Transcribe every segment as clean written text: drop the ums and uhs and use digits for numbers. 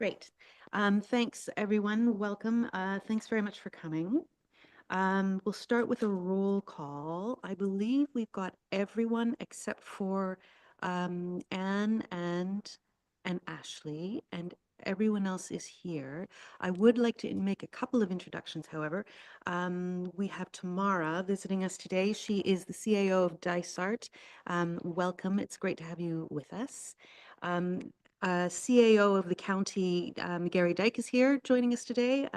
Great. Thanks, everyone. Welcome. Thanks very much for coming. We'll start with a roll call. I believe we've got everyone except for Anne and Ashley, and everyone else is here. I would like to make a couple of introductions, however. We have Tamara visiting us today. She is the CAO of Dysart. Welcome. It's great to have you with us. CAO of the county, Gary Dyke, is here joining us today.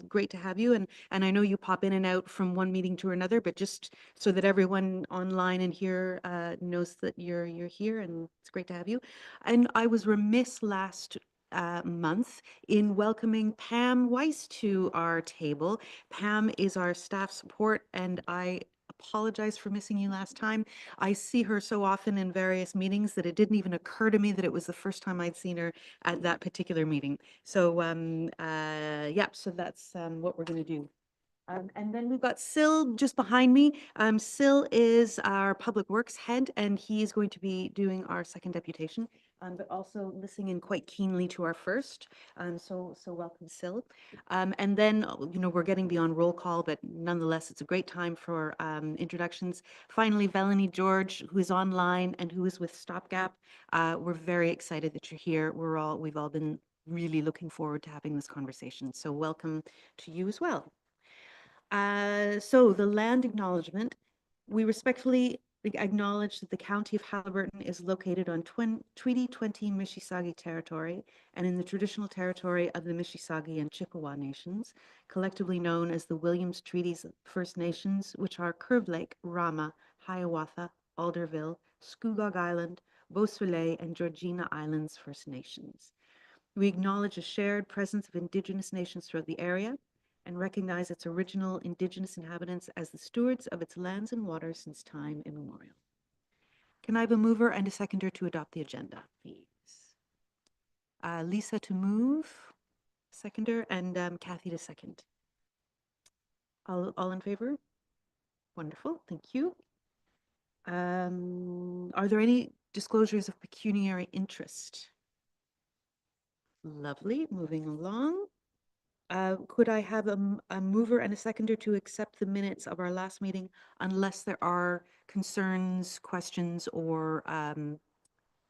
Great to have you. And I know you pop in and out from one meeting to another, but just so that everyone online and here knows that you're here, and it's great to have you. And I was remiss last month in welcoming Pam Weiss to our table. Pam is our staff support, and I apologize for missing you last time. I see her so often in various meetings that it didn't even occur to me that it was the first time I'd seen her at that particular meeting. So yeah, so that's what we're going to do. And then we've got Sil just behind me. Sil is our public works head, and he is going to be doing our second deputation, but also listening in quite keenly to our first. So welcome, Sil. And then, we're getting beyond roll call, but nonetheless, it's a great time for introductions. Finally, Velanie George, who is online and who is with Stopgap. We're very excited that you're here. We've all been really looking forward to having this conversation. So welcome to you as well. So the land acknowledgement, we respectfully acknowledge that the County of Haliburton is located on Treaty 20 Mississauga territory and in the traditional territory of the Mississauga and Chippewa nations, collectively known as the Williams Treaties First Nations, which are Curve Lake, Rama, Hiawatha, Alderville, Scugog Island, Beausoleil, and Georgina Islands First Nations. We acknowledge a shared presence of Indigenous nations throughout the area and recognize its original Indigenous inhabitants as the stewards of its lands and waters since time immemorial. Can I have a mover and a seconder to adopt the agenda, please? Lisa to move, seconder, and Kathy to second. All in favor? Wonderful, thank you. Are there any disclosures of pecuniary interest? Lovely, moving along. Could I have a mover and a seconder to accept the minutes of our last meeting unless there are concerns, questions, or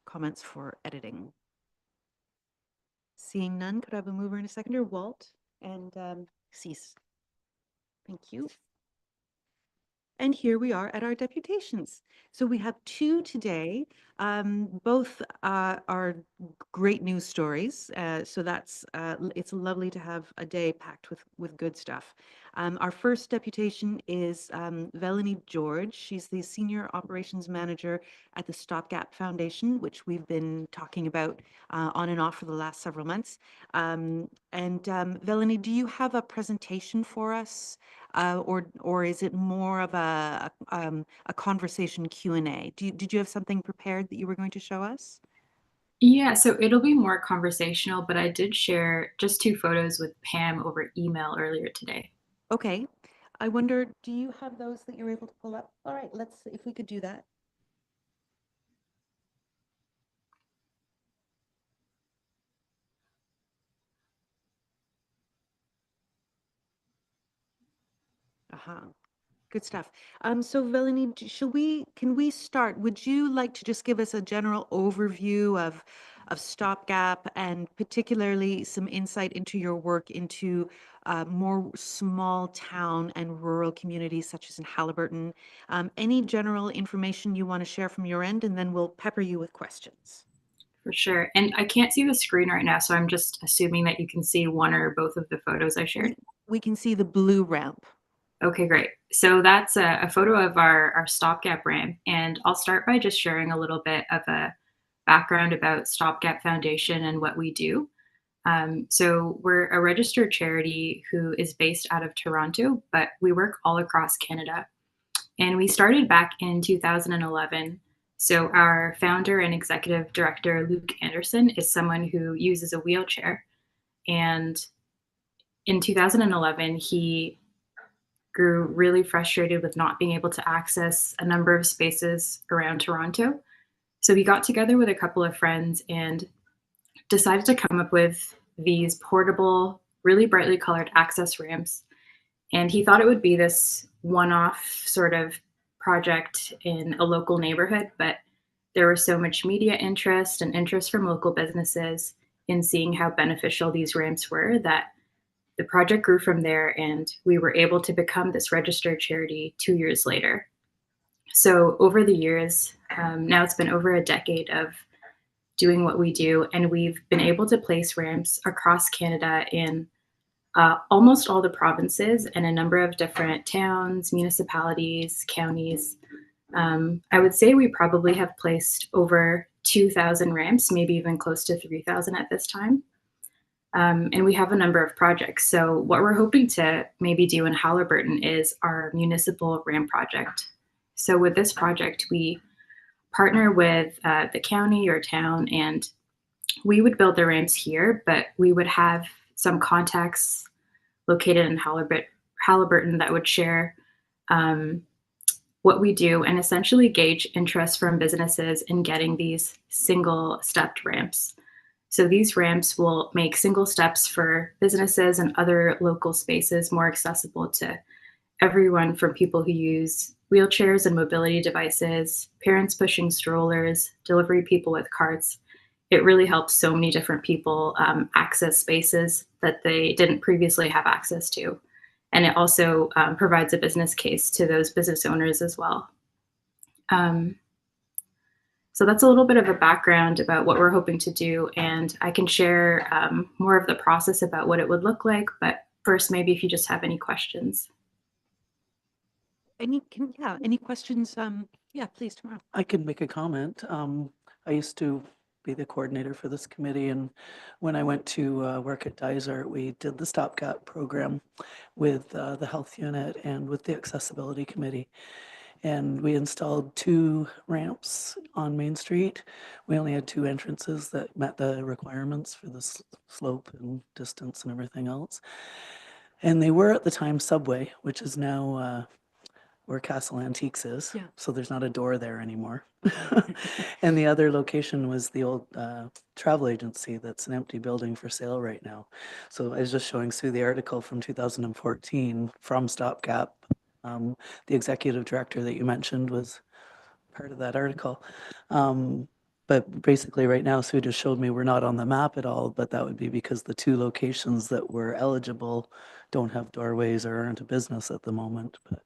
comments for editing? Seeing none, could I have a mover and a seconder? Walt and Cease. Thank you. And here we are at our deputations. So we have two today. Both are great news stories. So it's lovely to have a day packed with good stuff. Our first deputation is Velanie George. She's the Senior Operations Manager at the Stopgap Foundation, which we've been talking about on and off for the last several months. Velanie, do you have a presentation for us? Or is it more of a conversation Q&A? Did you have something prepared that you were going to show us? Yeah, so it'll be more conversational, but I did share just 2 photos with Pam over email earlier today. Okay. I wonder, do you have those that you're able to pull up? All right, let's, if we could do that. Uh-huh. Good stuff. So Velanie, can we start? Would you like to just give us a general overview of Stopgap and particularly some insight into your work into more small town and rural communities such as in Haliburton? Any general information you want to share from your end, and then we'll pepper you with questions. For sure. And I can't see the screen right now, so I'm just assuming that you can see one or both of the photos I shared. We can see the blue ramp. Okay, great. So that's a photo of our Stopgap ramp, and I'll start by just sharing a little bit of a background about Stopgap Foundation and what we do. So we're a registered charity who is based out of Toronto, but we work all across Canada. And we started back in 2011. So our founder and executive director, Luke Anderson, is someone who uses a wheelchair. And in 2011, he grew really frustrated with not being able to access a number of spaces around Toronto. So he got together with a couple of friends and decided to come up with these portable, really brightly colored access ramps. And he thought it would be this one-off sort of project in a local neighborhood, but there was so much media interest and interest from local businesses in seeing how beneficial these ramps were that the project grew from there, and we were able to become this registered charity 2 years later. So over the years, now it's been over a decade of doing what we do, and we've been able to place ramps across Canada in almost all the provinces and a number of different towns, municipalities, counties. I would say we probably have placed over 2,000 ramps, maybe even close to 3,000 at this time. And we have a number of projects. So, what we're hoping to maybe do in Halliburton is our municipal ramp project. So, with this project, we partner with the county or town, and we would build the ramps here, but we would have some contacts located in Halliburton that would share what we do and essentially gauge interest from businesses in getting these single stepped ramps. So these ramps will make single steps for businesses and other local spaces more accessible to everyone, from people who use wheelchairs and mobility devices, parents pushing strollers, delivery people with carts. It really helps so many different people access spaces that they didn't previously have access to. And it also provides a business case to those business owners as well. Um, so that's a little bit of a background about what we're hoping to do, and I can share more of the process about what it would look like. But first, maybe if you just have any questions. Any questions? Yeah, please, tomorrow. I can make a comment. I used to be the coordinator for this committee, and when I went to work at Dysart, we did the stopgap program with the health unit and with the accessibility committee. And we installed 2 ramps on Main Street. We only had 2 entrances that met the requirements for the slope and distance and everything else. And they were at the time Subway, which is now where Castle Antiques is. Yeah. So there's not a door there anymore. And the other location was the old travel agency that's an empty building for sale right now. So I was just showing Sue the article from 2014 from Stopgap. The executive director that you mentioned was part of that article. But basically right now, Sue just showed me we're not on the map at all, but that would be because the 2 locations that were eligible don't have doorways or aren't a business at the moment. But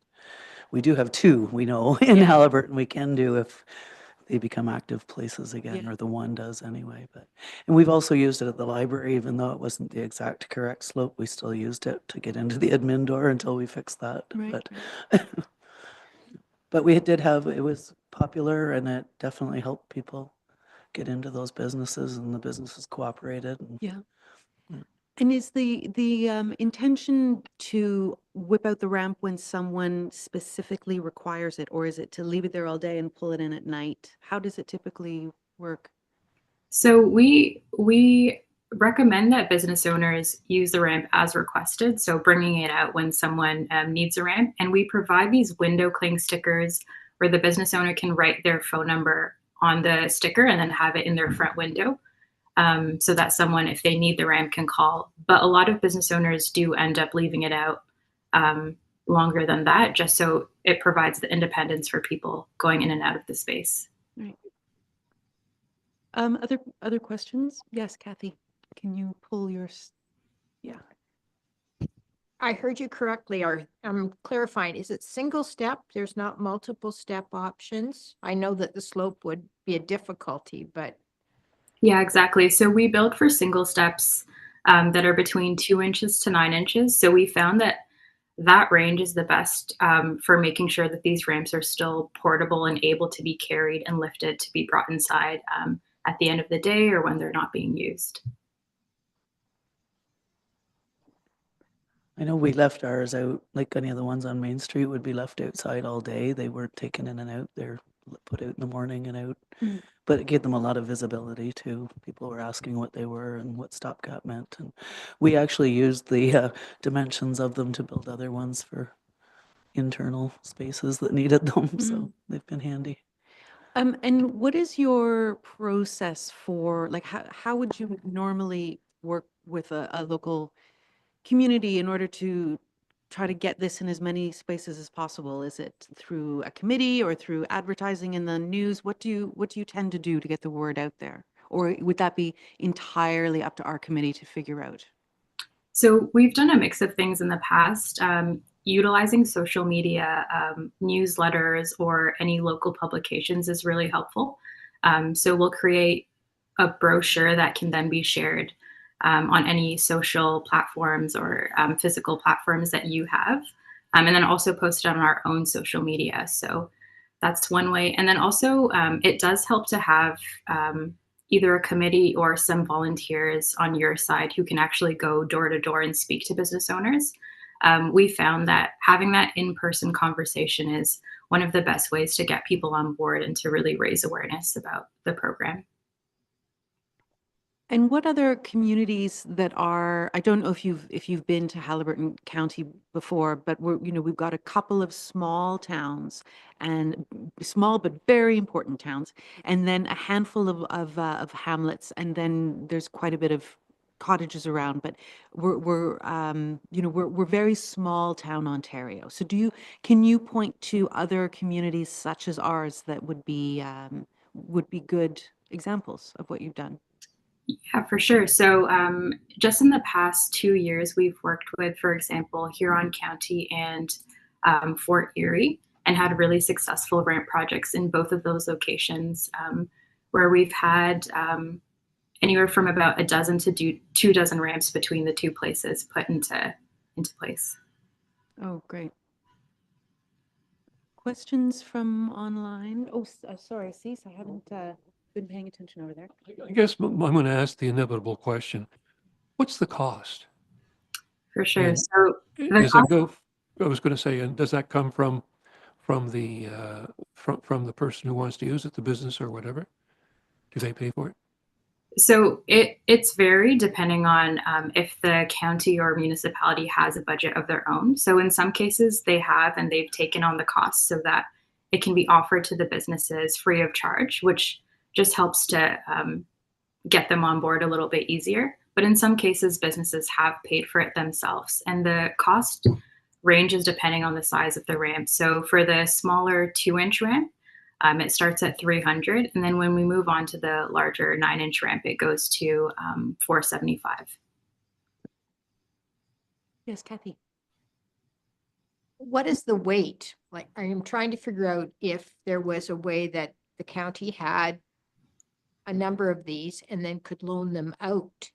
we do have 2, we know, in Yeah. Halliburton we can do if they become active places again, Yeah. or the one does anyway. And we've also used it at the library, even though it wasn't the exact correct slope, we still used it to get into the admin door until we fixed that. Right. But we did have, it was popular, and it definitely helped people get into those businesses, and the businesses cooperated. Yeah. And is the intention to whip out the ramp when someone specifically requires it, or is it to leave it there all day and pull it in at night? How does it typically work? So we recommend that business owners use the ramp as requested, so bringing it out when someone needs a ramp. And we provide these window cling stickers where the business owner can write their phone number on the sticker and then have it in their front window, so that someone, if they need the ramp, can call. But a lot of business owners do end up leaving it out longer than that, just so it provides the independence for people going in and out of the space. Right. Other questions? Yes, Kathy, can you pull yours? Yeah. I heard you correctly, or I'm clarifying, is it single step? There's not multiple step options? I know that the slope would be a difficulty, but Yeah, exactly. So we build for single steps that are between 2 inches to 9 inches. So we found that that range is the best for making sure that these ramps are still portable and able to be carried and lifted to be brought inside at the end of the day or when they're not being used. I know we left ours out, like any of the ones on Main Street would be left outside all day. They weren't taken in and out. They're put out in the morning and out. Mm. But it gave them a lot of visibility too. People were asking what they were and what stopgap meant. And we actually used the dimensions of them to build other ones for internal spaces that needed them. So they've been handy. And what is your process for, like, how would you normally work with a local community in order to try to get this in as many spaces as possible? Is it through a committee or through advertising in the news? What do you tend to do to get the word out there? Or would that be entirely up to our committee to figure out? So we've done a mix of things in the past, utilizing social media, newsletters, or any local publications is really helpful. So we'll create a brochure that can then be shared on any social platforms or physical platforms that you have, and then also post it on our own social media. So that's one way. And then also, it does help to have either a committee or some volunteers on your side who can actually go door to door and speak to business owners. We found that having that in person conversation is one of the best ways to get people on board and to really raise awareness about the program. And what other communities that are, I don't know if you've been to Haliburton County before, but we've got a couple of small towns and small but very important towns, and then a handful of hamlets, and then there's quite a bit of cottages around, but we're very small town Ontario. So can you point to other communities such as ours that would be good examples of what you've done? Yeah, for sure. So, just in the past 2 years, we've worked with, for example, Huron County and Fort Erie, and had really successful ramp projects in both of those locations, where we've had anywhere from about a dozen to 2 dozen ramps between the two places put into place. Oh, great. Questions from online? Oh, sorry, Cease, I haven't been paying attention over there. I guess I'm going to ask the inevitable question. What's the cost? For sure. And So does that go, I was going to say, and does that come from the from the person who wants to use it, the business or whatever? Do they pay for it? So it's varied depending on if the county or municipality has a budget of their own. So in some cases they have, and they've taken on the cost so that it can be offered to the businesses free of charge, which just helps to get them on board a little bit easier. But in some cases, businesses have paid for it themselves, and the cost ranges depending on the size of the ramp. So for the smaller 2-inch ramp, it starts at 300, and then when we move on to the larger 9-inch ramp, it goes to 475. Yes, Kathy. What is the weight? Like, I am trying to figure out if there was a way that the county had a number of these and then could loan them out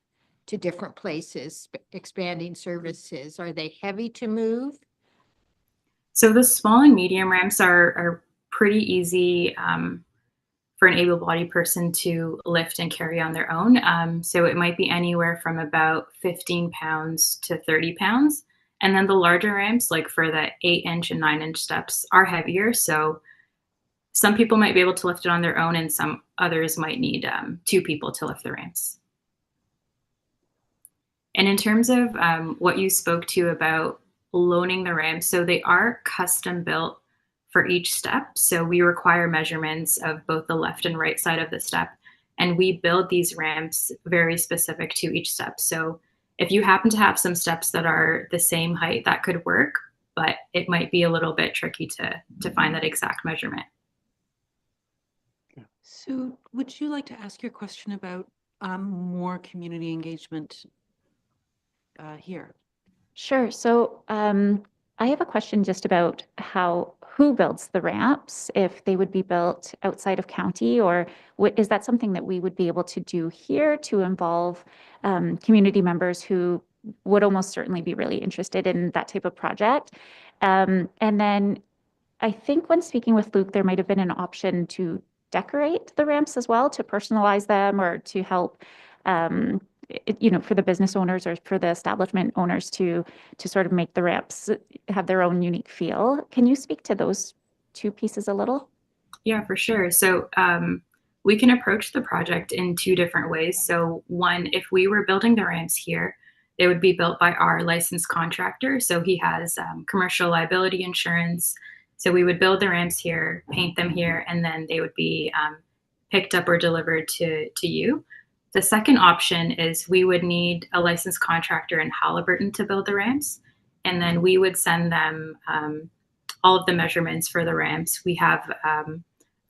to different places, expanding services. Are they heavy to move? So the small and medium ramps are pretty easy for an able-bodied person to lift and carry on their own. So it might be anywhere from about 15 pounds to 30 pounds. And then the larger ramps, like for the 8-inch and 9-inch steps, are heavier. So some people might be able to lift it on their own, and some others might need 2 people to lift the ramps. And in terms of what you spoke to about loaning the ramps, so they are custom built for each step. So we require measurements of both the left and right side of the step, and we build these ramps very specific to each step. So if you happen to have some steps that are the same height, that could work, but it might be a little bit tricky to find that exact measurement. So would you like to ask your question about more community engagement here? Sure. So I have a question just about who builds the ramps, if they would be built outside of county, or is that something that we would be able to do here to involve community members who would almost certainly be really interested in that type of project? And then I think when speaking with Luke, there might have been an option to decorate the ramps as well, to personalize them, or to help for the business owners or for the establishment owners to sort of make the ramps have their own unique feel. Can you speak to those two pieces a little? Yeah, for sure. So we can approach the project in 2 different ways. So one, if we were building the ramps here, they would be built by our licensed contractor. So he has commercial liability insurance. So we would build the ramps here, paint them here, and then they would be picked up or delivered to you. The second option is we would need a licensed contractor in Halliburton to build the ramps, and then we would send them all of the measurements for the ramps. We have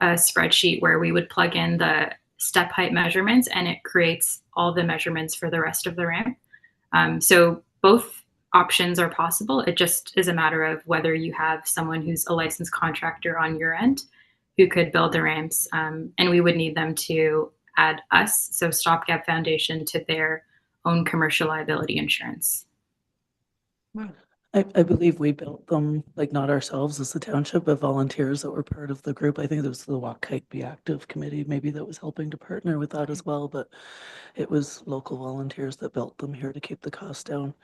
a spreadsheet where we would plug in the step height measurements, and it creates all the measurements for the rest of the ramp. So both options are possible. It just is a matter of whether you have someone who's a licensed contractor on your end who could build the ramps, and we would need them to add us, so Stopgap Foundation, to their own commercial liability insurance. Wow. I believe we built them, like not ourselves as the township, but volunteers that were part of the group. I think it was the Walk Kite Be Active committee maybe that was helping to partner with that as well, but it was local volunteers that built them here to keep the cost down.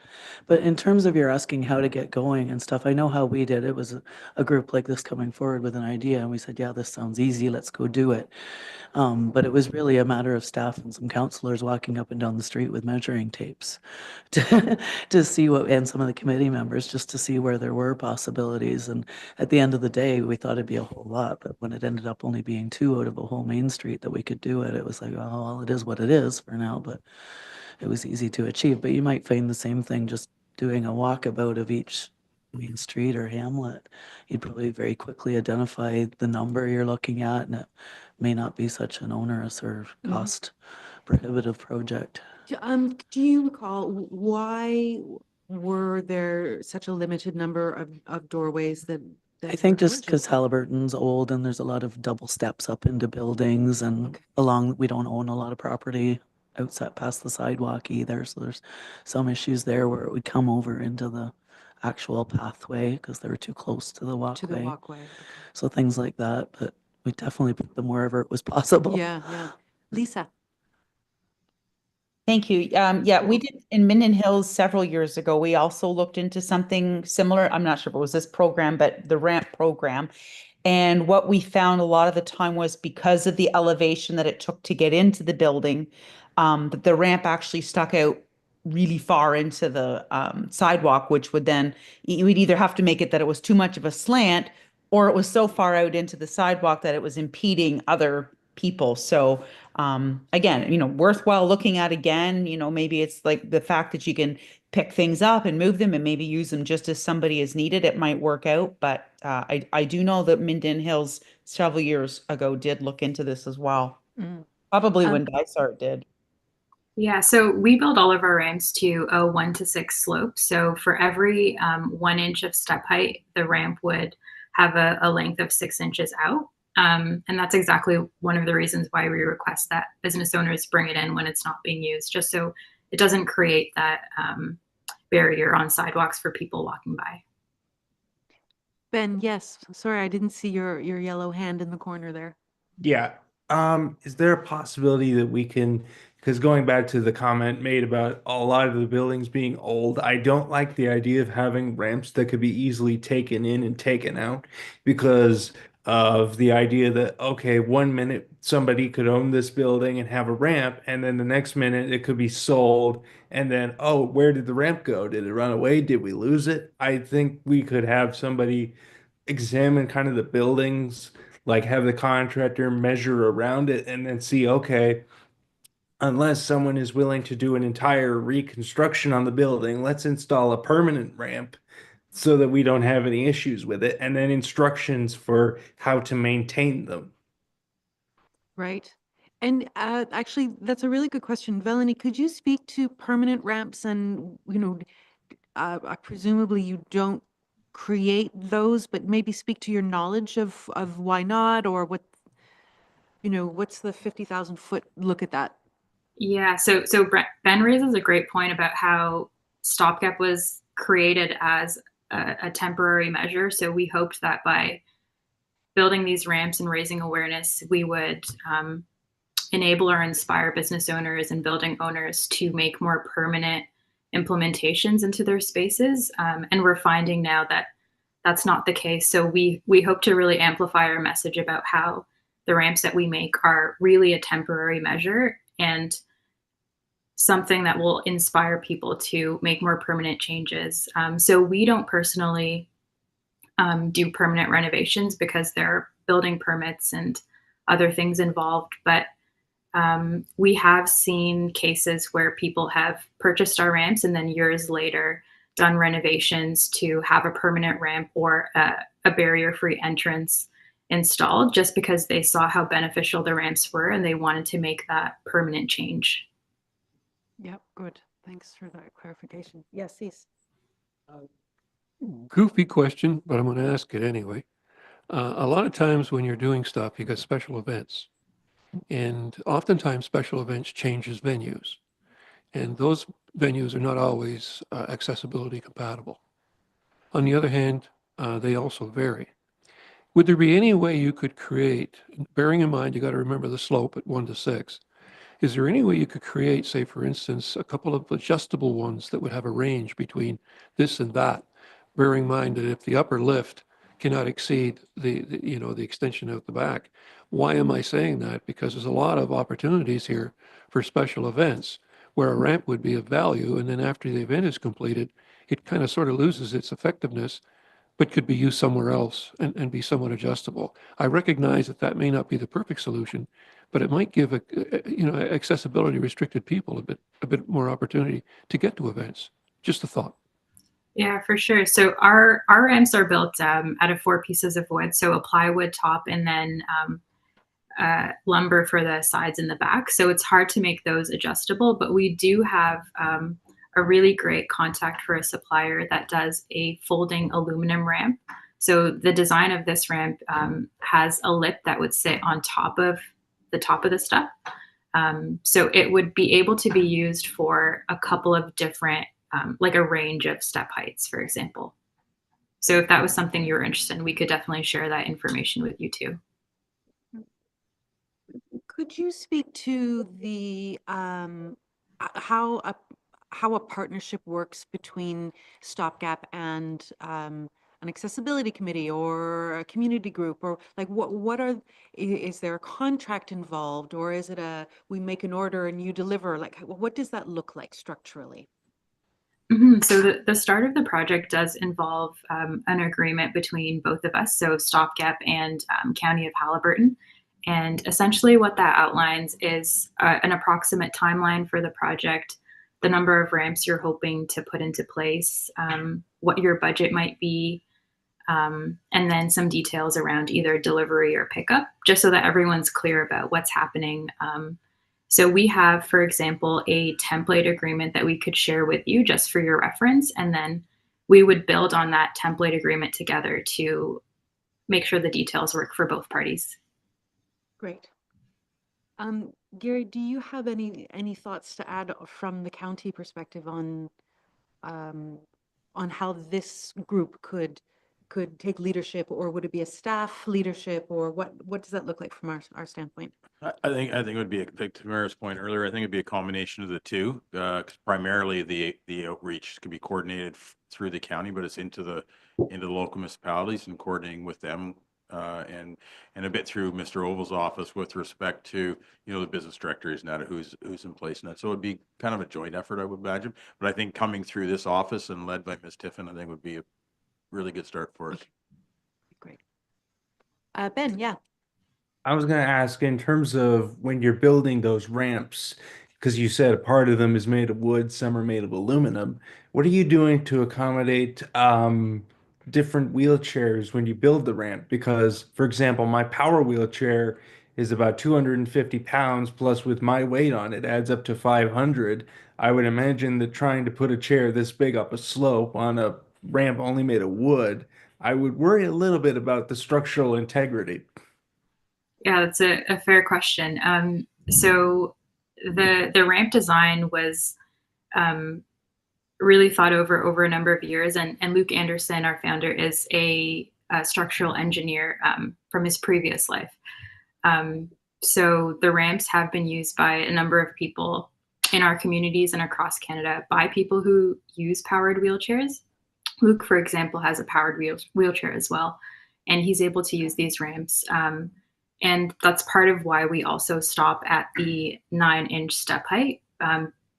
But in terms of you're asking how to get going and stuff, I know how we did. It was a group like this coming forward with an idea and we said, yeah, this sounds easy, let's go do it. But it was really a matter of staff and some counselors walking up and down the street with measuring tapes to see what, and some of the committee members just to see where there were possibilities. And at the end of the day, we thought it'd be a whole lot, but when it ended up only being 2 out of a whole main street that we could do it, it was like, oh, well, it is what it is for now, but it was easy to achieve. But you might find the same thing just doing a walkabout of each main street or hamlet. You'd probably very quickly identify the number you're looking at, and it may not be such an onerous or cost prohibitive project. Do you recall why were there such a limited number of doorways that I were think just commercial? because Halliburton's old and there's a lot of double steps up into buildings and Okay. along, we don't own a lot of property outside past the sidewalk either. So there's some issues there where it would come over into the actual pathway because they were too close to the To the walkway. walkway. So things like that, but we definitely put them wherever it was possible. Yeah, yeah. Lisa. Thank you. Yeah, we did in Minden Hills several years ago. We also looked into something similar. I'm not sure if it was this program, but the ramp program. And what we found a lot of the time was because of the elevation that it took to get into the building, that the ramp actually stuck out really far into the sidewalk, which would then, we'd either have to make it that it was too much of a slant or it was so far out into the sidewalk that it was impeding other people. So again, worthwhile looking at again, maybe it's like the fact that you can pick things up and move them and maybe use them just as somebody is needed. It might work out, but I do know that Minden Hills several years ago did look into this as well. Probably when Dysart did. Yeah, so we build all of our ramps to a 1 to 6 slope. So for every 1 inch of step height, the ramp would have a length of 6 inches out. And that's exactly one of the reasons why we request that business owners bring it in when it's not being used, just so it doesn't create that barrier on sidewalks for people walking by. Ben, yes. Sorry, I didn't see your yellow hand in the corner there. Yeah. Is there a possibility that we can, because going back to the comment made about a lot of the buildings being old, I don't like the idea of having ramps that could be easily taken in and taken out because of the idea that, okay, 1 minute somebody could own this building and have a ramp, and then the next minute it could be sold, and then, oh, where did the ramp go? Did it run away? Did we lose it? I think we could have somebody examine kind of the buildings, like have the contractor measure around it and then see, okay, unless someone is willing to do an entire reconstruction on the building, let's install a permanent ramp so that we don't have any issues with it, and then instructions for how to maintain them. Right. And actually, that's a really good question. Melanie, could you speak to permanent ramps and, presumably you don't create those, but maybe speak to your knowledge of why not, or what, what's the 50,000 foot look at that? Yeah, so Ben raises a great point about how Stopgap was created as a temporary measure. So we hoped that by building these ramps and raising awareness, we would enable or inspire business owners and building owners to make more permanent implementations into their spaces. And we're finding now that that's not the case. So we hope to really amplify our message about how the ramps that we make are really a temporary measure and something that will inspire people to make more permanent changes. So we don't personally do permanent renovations because there are building permits and other things involved. But We have seen cases where people have purchased our ramps and then years later done renovations to have a permanent ramp or a barrier-free entrance installed just because they saw how beneficial the ramps were and they wanted to make that permanent change. Yep, good. Thanks for that clarification. Yes, Cease. Goofy question, but I'm going to ask it anyway. A lot of times when you're doing stuff, you got special events. And oftentimes special events changes venues. And those venues are not always accessibility compatible. On the other hand, they also vary. Would there be any way you could create, bearing in mind you got to remember the slope at 1 to 6, is there any way you could create, say, for instance, a couple of adjustable ones that would have a range between this and that, bearing in mind that if the upper lift cannot exceed the extension out the back? Why am I saying that? Because there's a lot of opportunities here for special events where a ramp would be of value, and then after the event is completed, it kind of sort of loses its effectiveness, but could be used somewhere else and be somewhat adjustable. I recognize that that may not be the perfect solution, but it might give accessibility restricted people a bit more opportunity to get to events. Just a thought. Yeah, for sure. So our ramps are built out of 4 pieces of wood, so a plywood top and then lumber for the sides and the back. So it's hard to make those adjustable, but we do have a really great contact for a supplier that does a folding aluminum ramp. So the design of this ramp has a lip that would sit on top of the step. So it would be able to be used for a couple of different, like a range of step heights, for example. So if that was something you were interested in, we could definitely share that information with you too. Could you speak to the how a partnership works between Stopgap and an accessibility committee or a community group, or like what are is there a contract involved, or is it a we make an order and you deliver? Like what does that look like structurally? So the start of the project does involve an agreement between both of us, so Stopgap and County of Haliburton. And essentially what that outlines is an approximate timeline for the project, the number of ramps you're hoping to put into place, what your budget might be, and then some details around either delivery or pickup, just so that everyone's clear about what's happening. So we have, for example, a template agreement that we could share with you just for your reference, and then we would build on that template agreement together to make sure the details work for both parties. Great. Gary, do you have any thoughts to add from the county perspective on how this group could take leadership, or would it be a staff leadership, or what does that look like from our standpoint? I think it would be, like Tamara's point earlier, I think it'd be a combination of the two. 'Cause primarily the outreach can be coordinated through the county, but it's into the local municipalities and coordinating with them, and a bit through Mr. Oval's office with respect to the business directors and that who's in place and that. So it'd be kind of a joint effort, I would imagine. But I think coming through this office and led by Ms. Tiffin, I think would be a really good start for us. Great. Ben, yeah. I was going to ask in terms of when you're building those ramps, because you said a part of them is made of wood, some are made of aluminum. What are you doing to accommodate different wheelchairs when you build the ramp? Because, for example, my power wheelchair is about 250 pounds, plus with my weight on it adds up to 500. I would imagine that trying to put a chair this big up a slope on a ramp only made of wood, I would worry a little bit about the structural integrity. Yeah, that's a fair question. So the ramp design was really thought over a number of years, and Luke Anderson, our founder, is a structural engineer from his previous life. So the ramps have been used by a number of people in our communities and across Canada by people who use powered wheelchairs. Luke, for example, has a powered wheelchair as well, and he's able to use these ramps. And that's part of why we also stop at the 9-inch step height,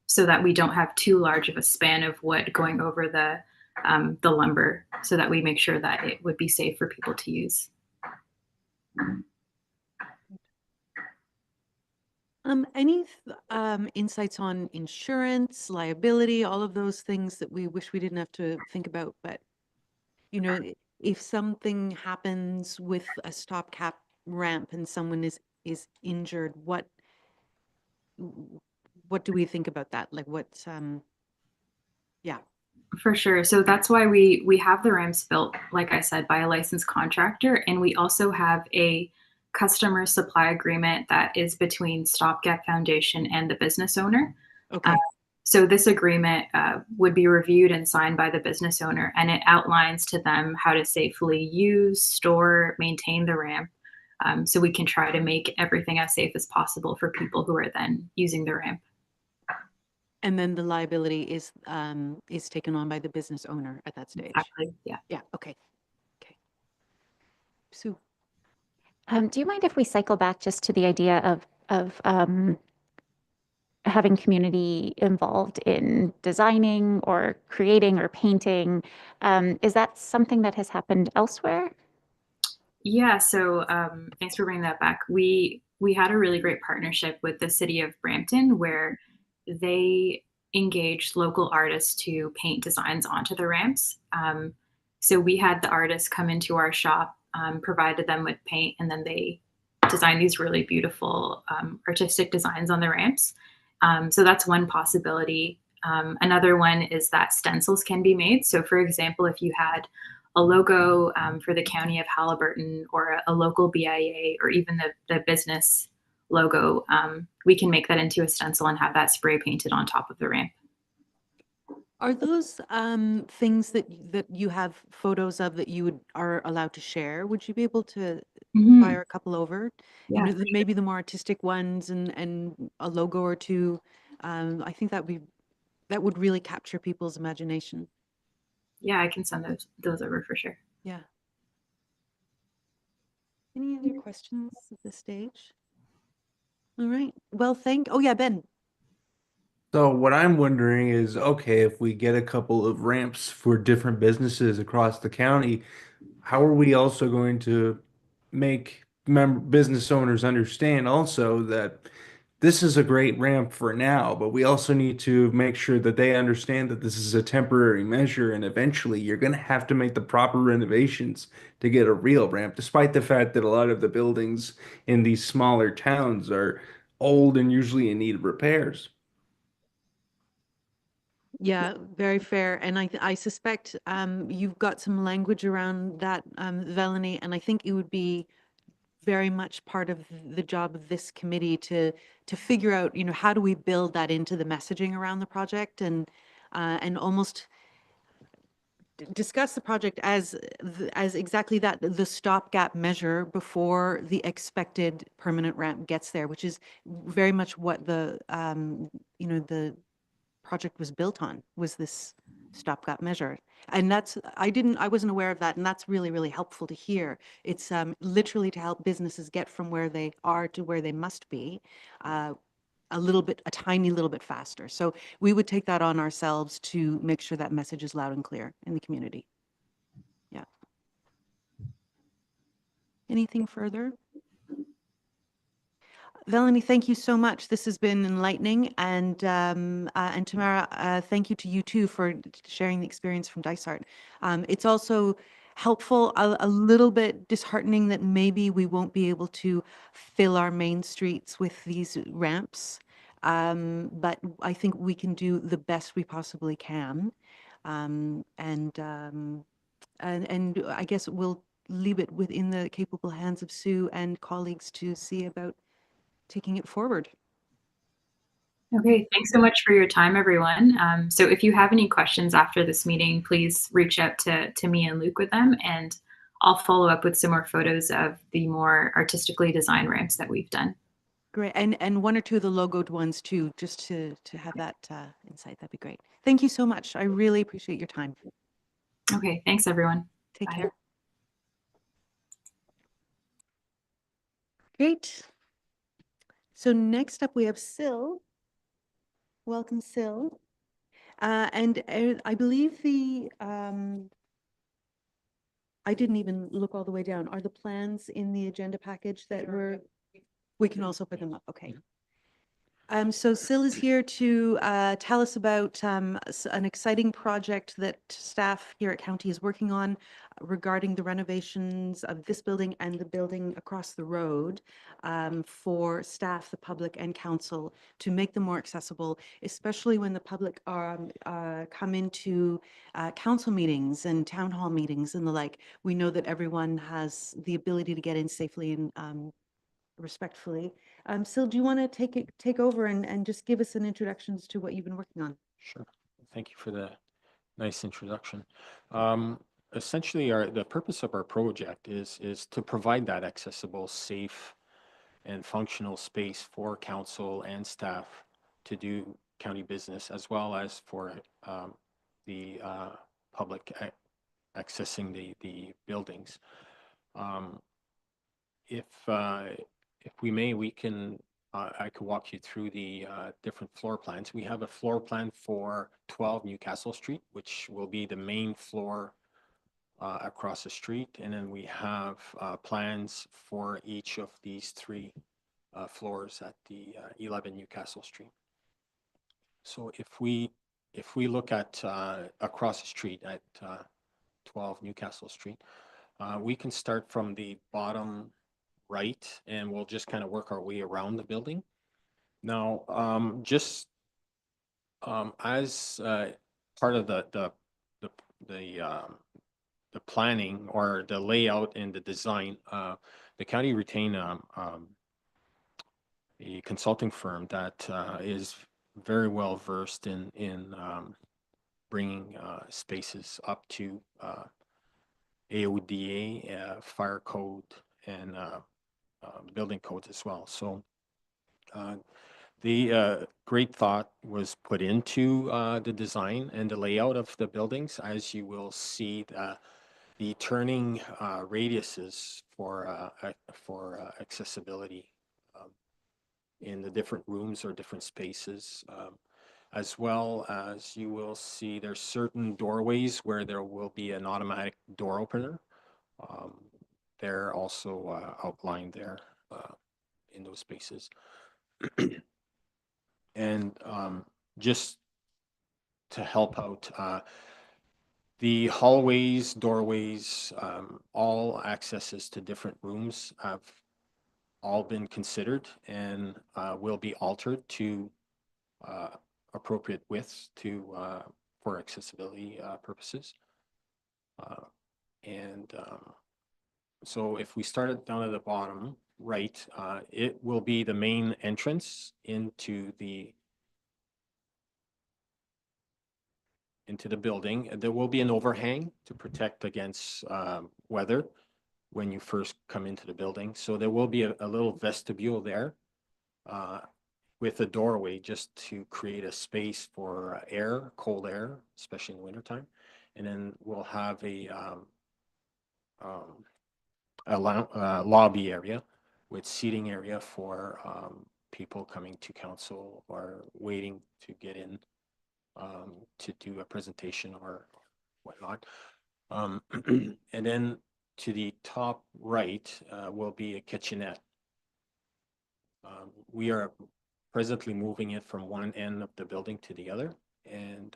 so that we don't have too large of a span of wood going over the lumber, so that we make sure that it would be safe for people to use. Any insights on insurance, liability, all of those things that we wish we didn't have to think about, but you know, if something happens with a stopgap ramp and someone is injured, what do we think about that? Like yeah. For sure. So that's why we have the ramps built, like I said, by a licensed contractor, and we also have a customer supply agreement that is between Stopgap Foundation and the business owner. Okay. So this agreement would be reviewed and signed by the business owner, and it outlines to them how to safely use, store, maintain the ramp. So we can try to make everything as safe as possible for people who are then using the ramp. And then the liability is taken on by the business owner at that stage. Exactly. Yeah. Yeah. Okay. Okay. Sue. Do you mind if we cycle back just to the idea of having community involved in designing or creating or painting? Is that something that has happened elsewhere? Yeah, so thanks for bringing that back. We had a really great partnership with the city of Brampton where they engaged local artists to paint designs onto the ramps. So we had the artists come into our shop, provided them with paint, and then they designed these really beautiful artistic designs on the ramps. So that's one possibility. Another one is that stencils can be made. So, for example, if you had a logo for the county of Haliburton or a local BIA or even the business logo, we can make that into a stencil and have that spray painted on top of the ramp. Are those things that you have photos of that you are allowed to share? Would you be able to fire a couple over? Yeah, You know, maybe the more artistic ones and a logo or two. I think that would really capture people's imagination. yeah, I can send those over for sure. Yeah. Any other questions at this stage? All right. Well, oh yeah, Ben. So what I'm wondering is, okay, if we get a couple of ramps for different businesses across the county, how are we also going to make business owners understand also that this is a great ramp for now, but we also need to make sure that they understand that this is a temporary measure and eventually you're going to have to make the proper renovations to get a real ramp, despite the fact that a lot of the buildings in these smaller towns are old and usually in need of repairs. Yeah, very fair. And I suspect you've got some language around that, Melanie, and I think it would be very much part of the job of this committee to figure out, you know, how do we build that into the messaging around the project and almost discuss the project as exactly that, the stopgap measure before the expected permanent ramp gets there, which is very much what the you know, the project was built on, was this stopgap measure. And I wasn't aware of that. And that's really, really helpful to hear. It's literally to help businesses get from where they are to where they must be a tiny little bit faster. So we would take that on ourselves to make sure that message is loud and clear in the community. Yeah. Anything further? Melanie, thank you so much. This has been enlightening, and Tamara, thank you to you too for sharing the experience from Dysart. It's also helpful, a little bit disheartening that maybe we won't be able to fill our main streets with these ramps, but I think we can do the best we possibly can, and I guess we'll leave it within the capable hands of Sue and colleagues to see about taking it forward. Okay, thanks so much for your time, everyone. So if you have any questions after this meeting, please reach out to me and Luke with them, and I'll follow up with some more photos of the more artistically designed ramps that we've done. Great, and one or two of the logoed ones too, just to have that insight. That'd be great. Thank you so much. I really appreciate your time. Okay, thanks, everyone. Take Bye. care. Great. So next up we have Sil. Welcome, Sil. And I believe I didn't even look all the way down. Are the plans in the agenda package that we can also put them up? Okay. So Sil is here to tell us about an exciting project that staff here at County is working on regarding the renovations of this building and the building across the road for staff, the public, and council to make them more accessible, especially when the public come into council meetings and town hall meetings and the like. We know that everyone has the ability to get in safely and respectfully. Sil, do you want to take over and just give us an introduction as to what you've been working on? Sure. Thank you for the nice introduction. Essentially, the purpose of our project is to provide that accessible, safe, and functional space for council and staff to do county business, as well as for the public accessing the buildings. If we may, we can. I could walk you through the different floor plans. We have a floor plan for 12 Newcastle Street, which will be the main floor across the street. And then we have plans for each of these three floors at the 11 Newcastle Street. So if we look at across the street at 12 Newcastle Street, we can start from the bottom right, and we'll just kind of work our way around the building. Now, as part of the planning or the layout and the design, the county retained a consulting firm that is very well versed in bringing spaces up to AODA, fire code, and building codes as well. So the great thought was put into the design and the layout of the buildings. As you will see, the turning radiuses for accessibility in the different rooms or different spaces, as well as you will see there's certain doorways where there will be an automatic door opener. They're also outlined there in those spaces. And just to help out, the hallways, doorways, all accesses to different rooms have all been considered and will be altered to appropriate widths for accessibility purposes. So if we started down at the bottom right, it will be the main entrance into the building. There will be an overhang to protect against weather when you first come into the building. So there will be a little vestibule there with a doorway just to create a space for air, cold air, especially in the wintertime. And then we'll have a lobby area with seating area for people coming to council or waiting to get in to do a presentation or whatnot. And then to the top right will be a kitchenette. We are presently moving it from one end of the building to the other, and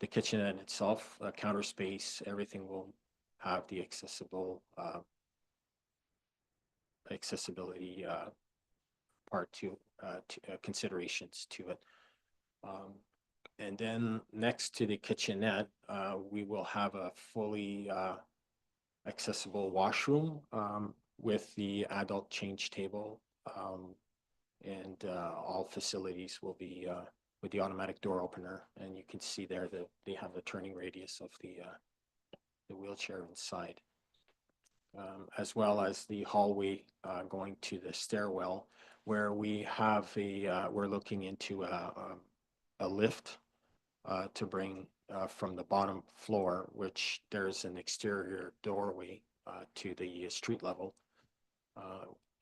the kitchenette itself, counter space, everything will have the accessibility part to considerations to it. And then next to the kitchenette, we will have a fully accessible washroom with the adult change table, and all facilities will be with the automatic door opener. And you can see there that they have the turning radius of the wheelchair inside, as well as the hallway going to the stairwell, where we have we're looking into a lift to bring from the bottom floor, which there's an exterior doorway to the street level.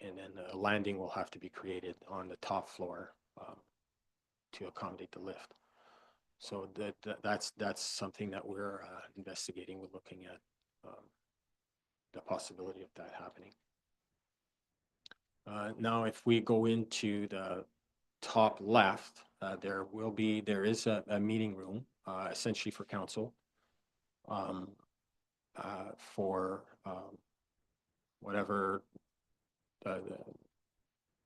And then a landing will have to be created on the top floor to accommodate the lift. So that's something that we're investigating. We're looking at the possibility of that happening. Now, if we go into the top left, there is a meeting room, essentially for council. For whatever,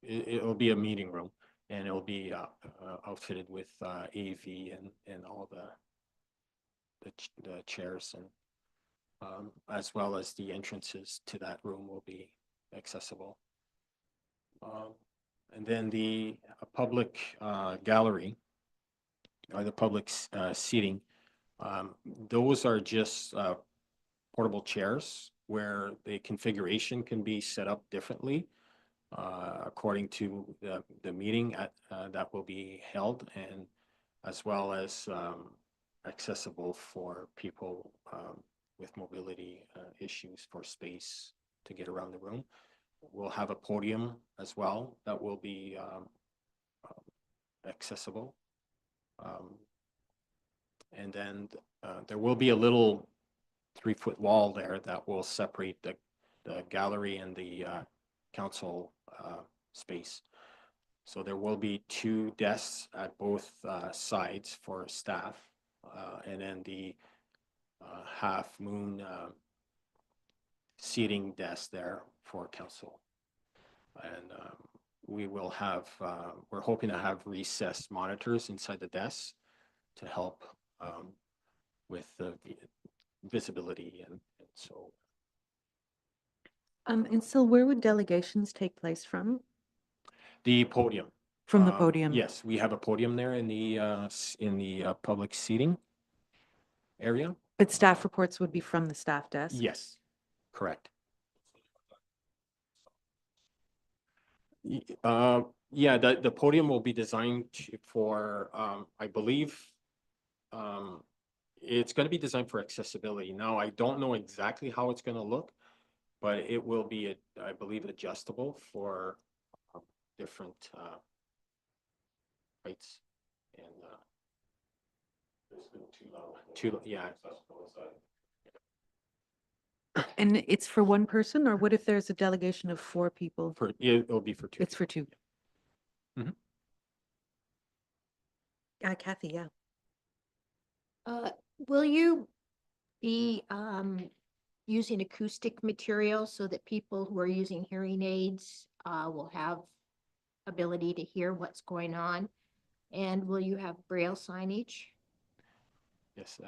it'll be a meeting room, and it'll be outfitted with AV and all the chairs, and as well as the entrances to that room will be accessible. And then the public gallery, or the public seating, those are just portable chairs where the configuration can be set up differently according to the meeting that will be held, and as well as accessible for people with mobility issues, for space to get around the room. We'll have a podium as well that will be accessible. And then there will be a little 3-foot wall there that will separate the gallery and the council space. So there will be 2 desks at both sides for staff, and then the half moon seating desk there for council. And we will have, we're hoping to have recessed monitors inside the desks to help with the visibility, and so. And so where would delegations take place from? The podium. From the podium? Yes, we have a podium there in the public seating area. But staff reports would be from the staff desk? Yes, correct. Yeah, the podium will be designed for, I believe, it's going to be designed for accessibility. Now, I don't know exactly how it's going to look, but it will be, I believe, adjustable for different heights, and yeah. And it's for one person, or what if there's a delegation of 4 people? It'll be for 2. It's for 2. Mhm. Kathy, yeah. Will you be using acoustic material so that people who are using hearing aids will have ability to hear what's going on? And will you have braille signage? Yes.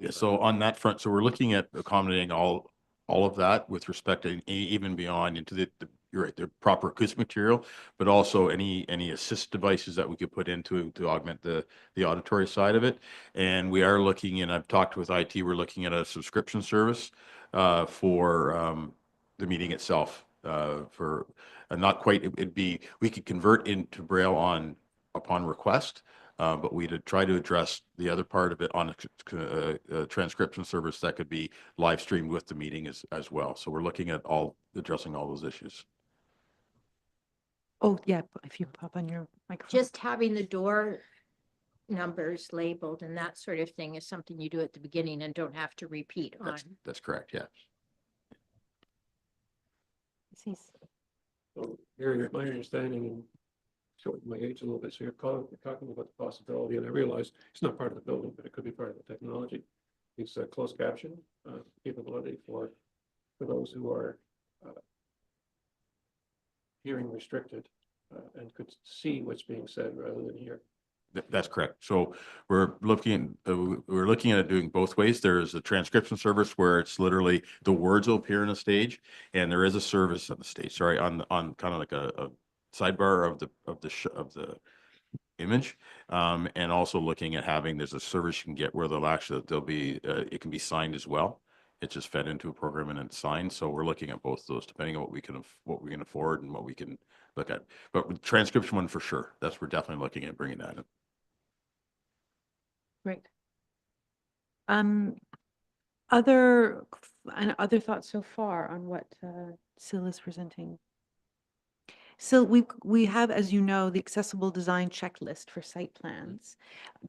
Yeah, so on that front, so we're looking at accommodating all of that with respect to even beyond into you're right, the proper acoustic material, but also any assist devices that we could put into to augment the auditory side of it. And we are looking, and I've talked with IT, we're looking at a subscription service for the meeting itself. For not quite, it'd be, we could convert into Braille upon request. But we'd try to address the other part of it on a transcription service that could be live streamed with the meeting as well. So we're looking at addressing all those issues. Oh, yeah, if you pop on your microphone. Just having the door numbers labeled and that sort of thing is something you do at the beginning and don't have to repeat on. That's correct, yeah. So here, my understanding, and showing my age a little bit, so you're talking about the possibility, and I realize it's not part of the building, but it could be part of the technology. It's a closed caption capability for those who are hearing restricted and could see what's being said rather than hear. That's correct. So we're looking at doing both ways. There's a transcription service where it's literally the words will appear on a stage, and there is a service on the stage. Sorry, on kind of like a sidebar of the image, and also looking at having there's a service you can get where there'll be it can be signed as well. It's just fed into a program and it's signed. So we're looking at both those depending on what we can afford and what we can look at. But with the transcription one for sure, we're definitely looking at bringing that in. Great. Other thoughts so far on what Sil is presenting? So we have, as you know, the accessible design checklist for site plans.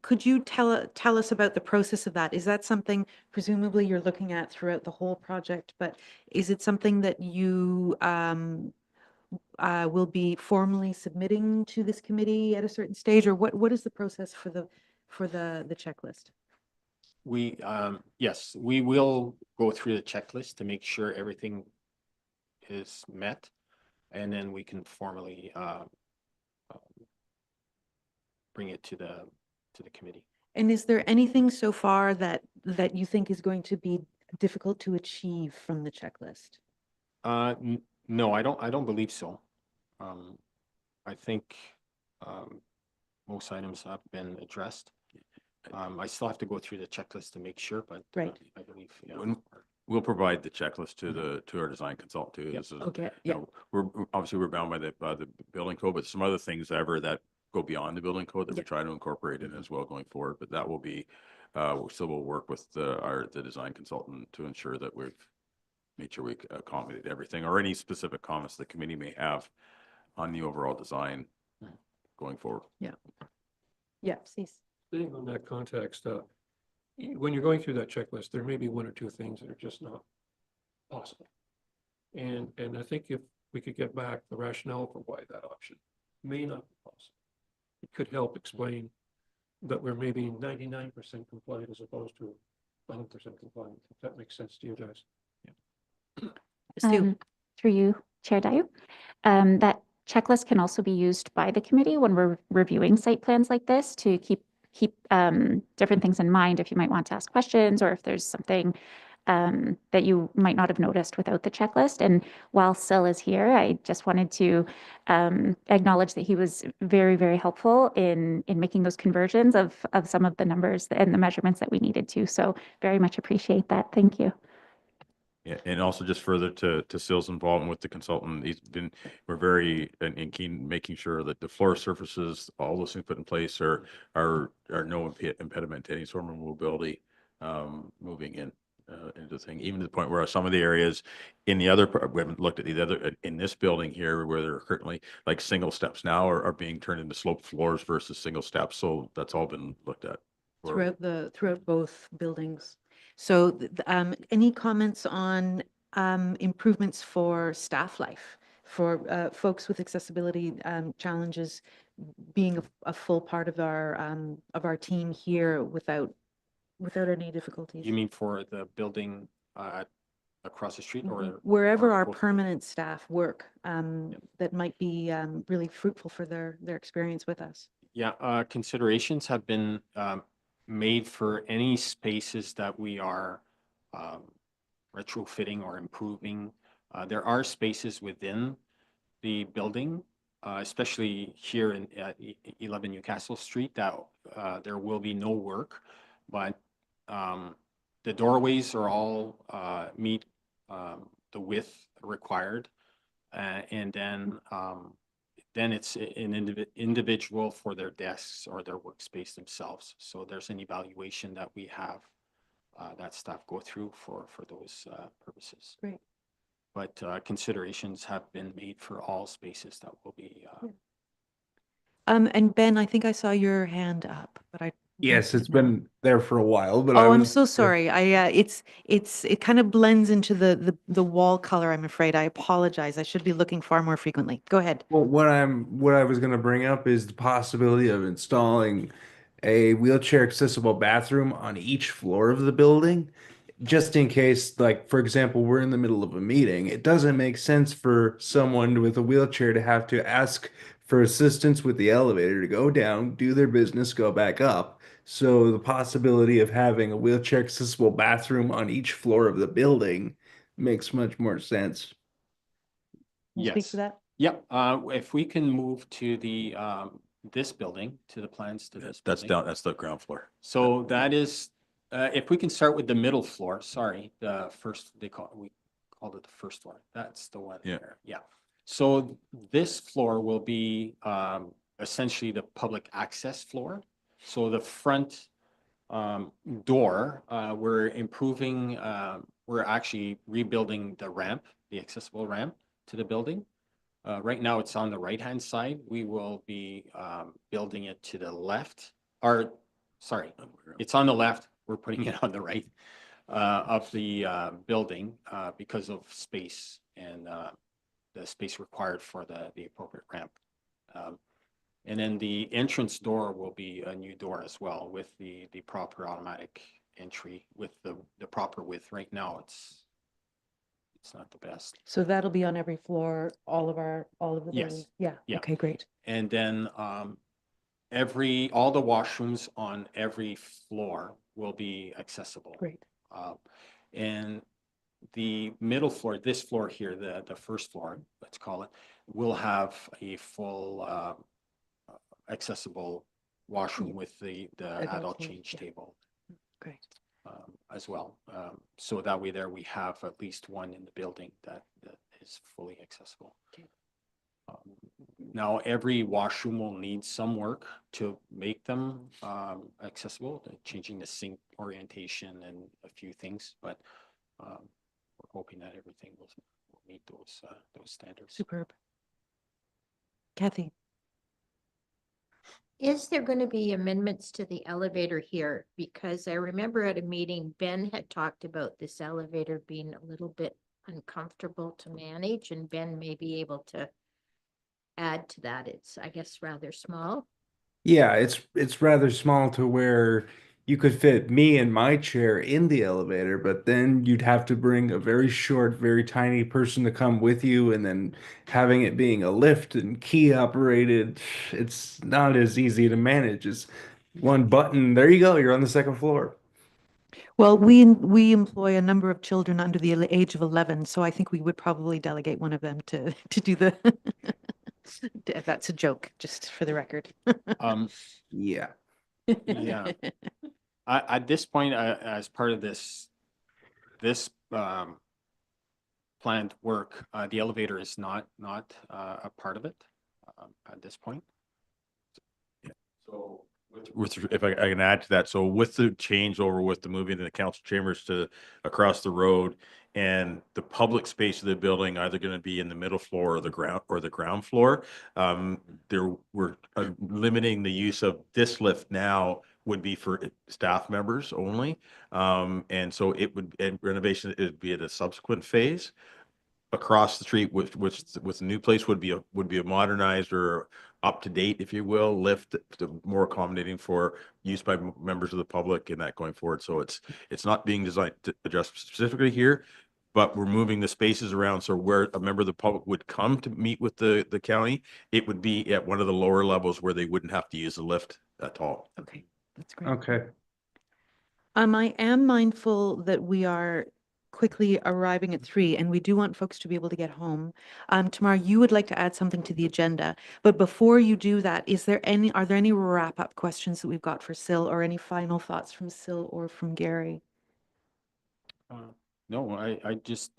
Could you tell us about the process of that? Is that something presumably you're looking at throughout the whole project, but is it something that you will be formally submitting to this committee at a certain stage, or what is the process for the checklist? We, yes, we will go through the checklist to make sure everything is met. And then we can formally bring it to the committee. And is there anything so far that you think is going to be difficult to achieve from the checklist? No, I don't believe so. I think most items have been addressed. I still have to go through the checklist to make sure, but Right. I believe, yeah. We'll provide the checklist to our design consultant too. Yep. This is, Okay, you yeah. know, we're bound by the building code, but some other things ever that go beyond the building code that we Yeah. try to incorporate in as well going forward. But that will be, we'll work with the design consultant to ensure that we've made sure we accommodate everything or any specific comments the committee may have on the overall design going forward. Yeah, cease. Staying on that context, when you're going through that checklist, there may be one or two things that are just not possible. And I think if we could get back the rationale for why that option may not be possible, it could help explain that we're maybe 99% compliant as opposed to 100% compliant, if that makes sense to you guys. Stu? Through you, Chair Dayu. That checklist can also be used by the committee when we're reviewing site plans like this to keep different things in mind if you might want to ask questions or if there's something that you might not have noticed without the checklist. And while Sil is here, I just wanted to acknowledge that he was very, very helpful in making those conversions of some of the numbers and the measurements that we needed to. So very much appreciate that. Thank you. Yeah, and also just further to Sil's involvement with the consultant, we're very keen making sure that the floor surfaces, all those things put in place are no impediment to any sort of mobility moving into the thing, even to the point where some of the areas in the other, we haven't looked at the other, in this building here, where there are currently like single steps now are being turned into sloped floors versus single steps. So that's all been looked at. Throughout both buildings. So any comments on improvements for staff life, for folks with accessibility challenges being a full part of our team here without any difficulties? You mean for the building across the street or? Wherever or our both? permanent staff work, that might be really fruitful for their experience with us. Yeah, considerations have been made for any spaces that we are retrofitting or improving. There are spaces within the building, especially here in 11 Newcastle Street, that there will be no work, but the doorways are all meet the width required, and then it's an individual for their desks or their workspace themselves. So there's an evaluation that we have that staff go through for those purposes. Great. But considerations have been made for all spaces that will be. And Ben, I think I saw your hand up, but I. Yes, it's been there for a while, but Oh, I'm so sorry. It kind of blends into the wall color, I'm afraid. I apologize. I should be looking far more frequently. Go ahead. Well, what I was going to bring up is the possibility of installing a wheelchair accessible bathroom on each floor of the building, just in case, like, for example, we're in the middle of a meeting. It doesn't make sense for someone with a wheelchair to have to ask for assistance with the elevator to go down, do their business, go back up. So the possibility of having a wheelchair accessible bathroom on each floor of the building makes much more sense. Can you speak Yes. to that? Yep. If we can move to the this building, to the plans to this That's building. down, that's the ground floor. So that is, if we can start with the middle floor, sorry, the first, we called it the first floor. That's the one Yeah. there. Yeah. So this floor will be essentially the public access floor. So the front door, we're improving, we're actually rebuilding the ramp, the accessible ramp to the building. Right now it's on the right-hand side. We will be building it to the left, or sorry, it's on the left. We're putting it on the right of the building because of space and the space required for the appropriate ramp. And then the entrance door will be a new door as well with the proper automatic entry with the proper width. Right now, it's not the best. So that'll be on every floor, all of the Yes. buildings? Yeah, Yeah. okay, great. And then all the washrooms on every floor will be accessible. Great. And the middle floor, this floor here, the first floor, let's call it, will have a full accessible washroom with the adult change yeah. table Great. as well. So that way there we have at least one in the building that is fully accessible. Okay. Now, every washroom will need some work to make them accessible, changing the sink orientation and a few things, but we're hoping that everything will meet those standards. Superb. Kathy? Is there going to be amendments to the elevator here? Because I remember at a meeting, Ben had talked about this elevator being a little bit uncomfortable to manage, and Ben may be able to add to that. It's, I guess, rather small. Yeah, it's rather small to where you could fit me and my chair in the elevator, but then you'd have to bring a very short, very tiny person to come with you, and then having it being a lift and key operated, it's not as easy to manage as one button. There you go, you're on the second floor. Well, we employ a number of children under the age of 11, so I think we would probably delegate one of them to do the, that's a joke, just for the record. Yeah. Yeah. At this point, as part of this planned work, the elevator is not a part of it at this point. So if I can add to that, so with the changeover, with the moving the council chambers to across the road, and the public space of the building either going to be in the middle floor or the ground floor, we're limiting the use of this lift now would be for staff members only, and so and renovation it would be at a subsequent phase. Across the street, which the new place would be a modernized or up to date, if you will, lift more accommodating for use by members of the public and that going forward. So it's not being designed to adjust specifically here, but we're moving the spaces around. So where a member of the public would come to meet with the county, it would be at one of the lower levels where they wouldn't have to use the lift at all. Okay, that's great. Okay. I am mindful that we are quickly arriving at 3, and we do want folks to be able to get home. Tamara, you would like to add something to the agenda, but before you do that, are there any wrap-up questions that we've got for Sil, or any final thoughts from Sil or from Gary? No, I just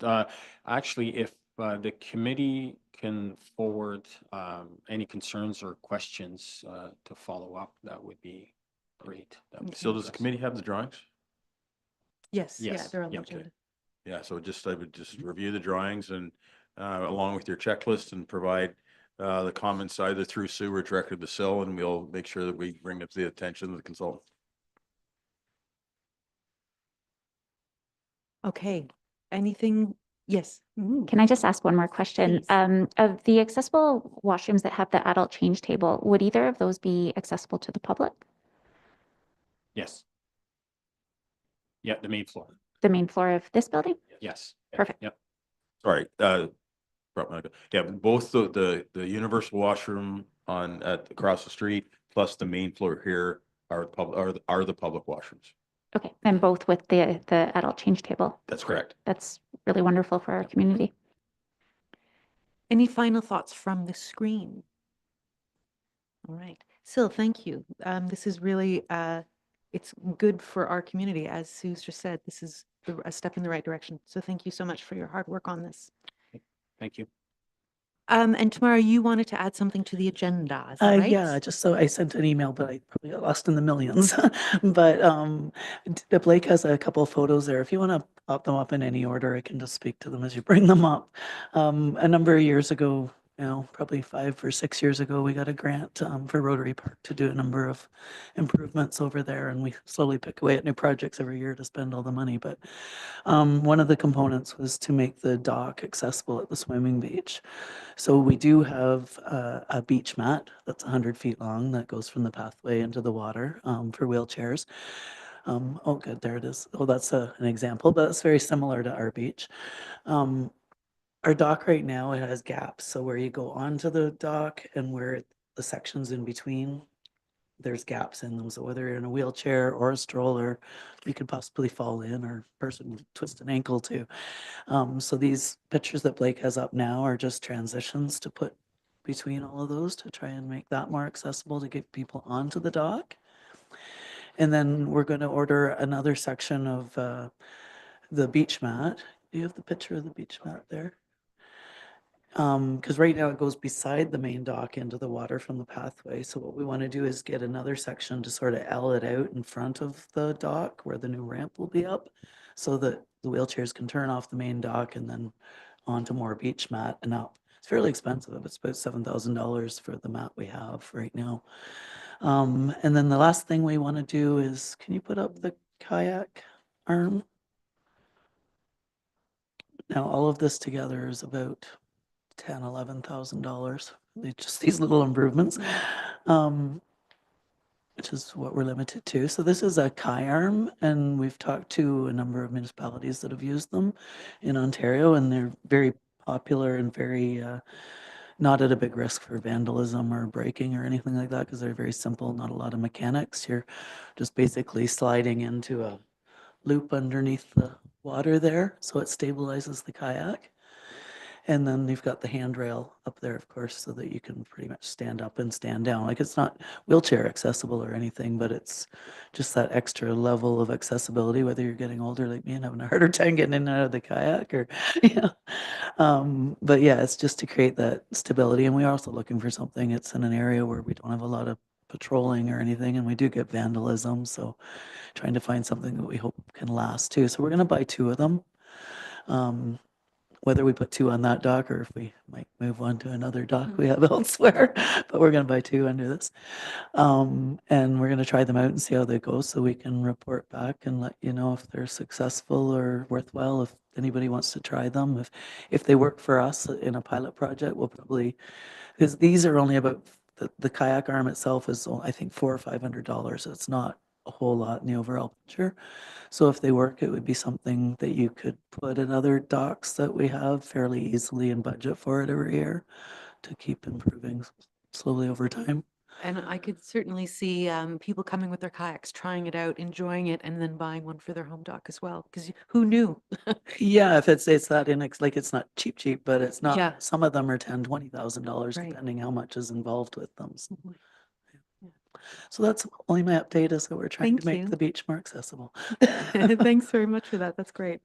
actually, if the committee can forward any concerns or questions to follow up, that would be great. That would So be does the best. committee have the drawings? Yes, yeah, Yes, they're on the yeah, agenda. Yeah, so I would just review the drawings and along with your checklist and provide the comments either through Sue or directly to Sil, and we'll make sure that we bring it to the attention of the consultant. Okay, anything? Yes. Can I just ask one more question? Please. Of the accessible washrooms that have the adult change table, would either of those be accessible to the public? Yes. Yeah, the main floor. The main floor of this building? Yes. Perfect. Yep. Sorry, yeah, both the universal washroom across the street plus the main floor here are the public washrooms. Okay, and both with the adult change table. That's correct. That's really wonderful for our community. Any final thoughts from the screen? All right, Sil, thank you. This is really, it's good for our community. As Sue's just said, this is a step in the right direction. So thank you so much for your hard work on this. Thank you. And Tamara, you wanted to add something to the agenda, is that right? Yeah, just so I sent an email, but I probably got lost in the millions. But Blake has a couple of photos there. If you want to pop them up in any order, I can just speak to them as you bring them up. A number of years ago, probably 5 or 6 years ago, we got a grant for Rotary Park to do a number of improvements over there, and we slowly pick away at new projects every year to spend all the money. But one of the components was to make the dock accessible at the swimming beach. So we do have a beach mat that's 100 feet long that goes from the pathway into the water for wheelchairs. Oh, good, there it is. Oh, that's an example, but it's very similar to our beach. Our dock right now, it has gaps. So where you go onto the dock and where the sections in between, there's gaps in them. So whether you're in a wheelchair or a stroller, you could possibly fall in, or person would twist an ankle too. So these pictures that Blake has up now are just transitions to put between all of those to try and make that more accessible to get people onto the dock. And then we're going to order another section of the beach mat. Do you have the picture of the beach mat there? Because right now it goes beside the main dock into the water from the pathway. So what we want to do is get another section to sort of L it out in front of the dock where the new ramp will be up, so that the wheelchairs can turn off the main dock and then onto more beach mat and up. It's fairly expensive. It's about $7,000 for the mat we have right now. And then the last thing we want to do is, can you put up the kayak arm? Now, all of this together is about $10,000-$11,000. Just these little improvements, which is what we're limited to. So this is a Kai arm, and we've talked to a number of municipalities that have used them in Ontario, and they're very popular and very not at a big risk for vandalism or breaking or anything like that, because they're very simple, not a lot of mechanics. You're just basically sliding into a loop underneath the water there, so it stabilizes the kayak. And then you've got the handrail up there, of course, so that you can pretty much stand up and stand down. Like, it's not wheelchair accessible or anything, but it's just that extra level of accessibility, whether you're getting older like me and having a harder time getting in and out of the kayak, or, but yeah, it's just to create that stability. And we're also looking for something. It's in an area where we don't have a lot of patrolling or anything, and we do get vandalism. So trying to find something that we hope can last too. So we're going to buy 2 of them. Whether we put 2 on that dock or if we might move on to another dock we have elsewhere, but we're going to buy 2 under this. And we're going to try them out and see how they go, so we can report back and let you know if they're successful or worthwhile. If anybody wants to try them, if they work for us in a pilot project, we'll probably, because these are only about, the kayak arm itself is, I think, $400 or $500. It's not a whole lot in the overall picture. So if they work, it would be something that you could put in other docks that we have fairly easily and budget for it every year to keep improving slowly over time. And I could certainly see people coming with their kayaks, trying it out, enjoying it, and then buying one for their home dock as well. Because who knew? Yeah, if it's that like, it's not cheap, but it's not. Yeah. Some of them are $10,000-$20,000 Right. depending how much is involved with them. So, Mhm. so that's only my update, is that we're trying Thank to make you. the beach more accessible. Thanks very much for that. That's great.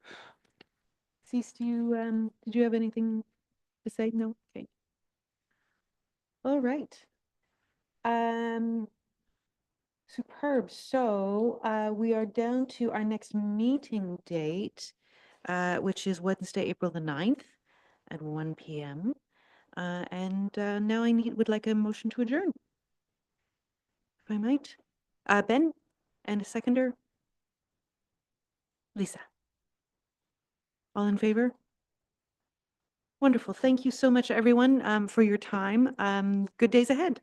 Cease, did you have anything to say? No? Okay. All right. Superb. So we are down to our next meeting date, which is Wednesday, April the 9th at 1 p.m. And now I would like a motion to adjourn, if I might. Ben, and a seconder. Lisa. All in favor? Wonderful. Thank you so much, everyone, for your time. Good days ahead.